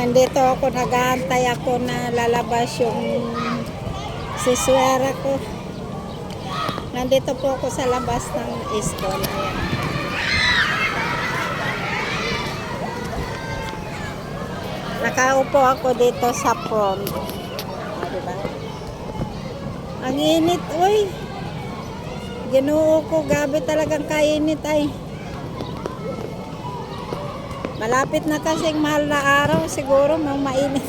Nandito ako, nag-aantay ako na lalabas yung siswera ko. Nandito po ako sa labas ng school. Ayan. Nakaupo ako dito sa front. Diba? Ang init, uy. Ginoo ko, gabi talagang kainit ay. Malapit na kasing mahal na araw, siguro mainit.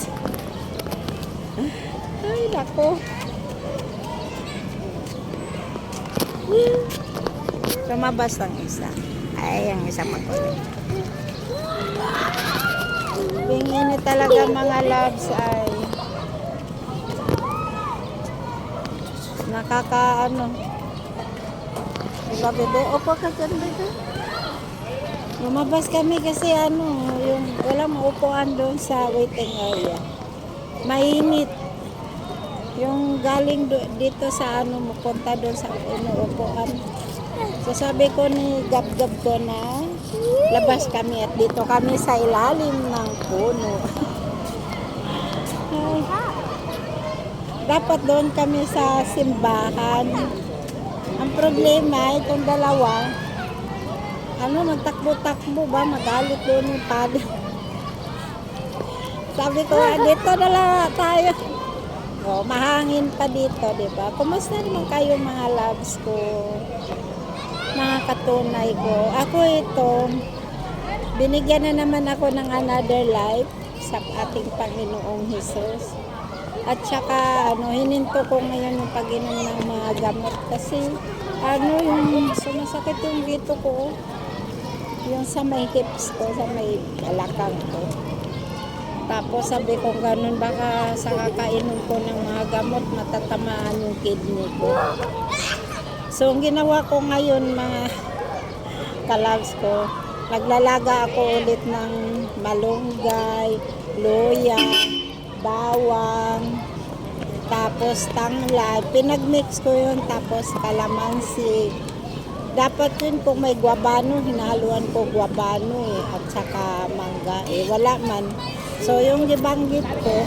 Ay, nako. Lumabas ang isa. Ay, ang isa makulit. Init talaga mga loves ay nakakaano. Diba, bebe? Opo ka dyan, bebe. Lumabas kami kasi yung walang maupuan doon sa waiting area. Mainit. Yung galing dito sa mapunta doon sa inuupuan. So sabi ko ni Gab-Gab ko na labas kami at dito kami sa ilalim ng puno. Ay, dapat doon kami sa simbahan. Ang problema, itong dalawa, nagtakbo-takbo ba? Magalit doon yung padre. Sabi ko, dito na lang tayo. Oh, mahangin pa dito, di ba? Kumusta naman kayo mga loves ko? Mga katunay ko. Ako ito, binigyan na naman ako ng another life sa ating Panginoong Hesus. At saka, hininto ko ngayon yung pag-inom ng mga gamot kasi, yung sumasakit yung dito ko. Yung sa may hips ko, sa may balakang ko. Tapos sabi ko ganun, baka sa kakainom ko ng mga gamot matatamaan yung kidney ko. So ang ginawa ko ngayon mga kalabs ko, naglalaga ako ulit ng malunggay, luya, bawang, tapos tanglad. Pinagmix ko yun, tapos kalamansi. Dapat yun kung may guabano, hinahaluan ko guabano at saka mangga. Wala man. So yung gibanggit ko,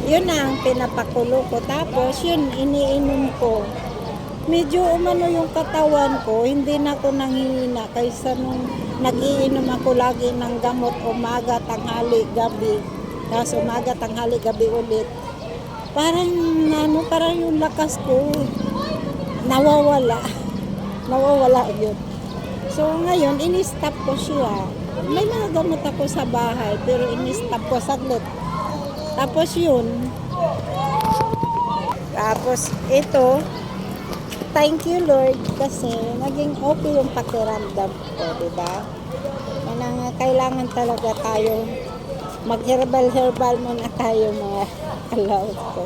yun ang pinapakulo ko. Tapos yun, iniinom ko. Medyo umano yung katawan ko, hindi na ako nanghihina kaysa nung nagiinom ako lagi ng gamot umaga, tanghali, gabi. Tapos umaga, tanghali, gabi ulit. Parang yung lakas ko nawawala yun. So ngayon, in-stop ko siya. May mga gamot ako sa bahay, pero in-stop ko saglit. Tapos yun. Tapos ito, thank you Lord kasi naging okay yung pakiramdam ko, diba? Kailangan talaga tayo mag-herbal muna tayo mga kalaw ko.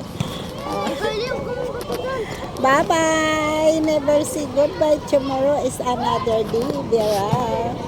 Bye-bye! Never say goodbye. Tomorrow is another day, dear.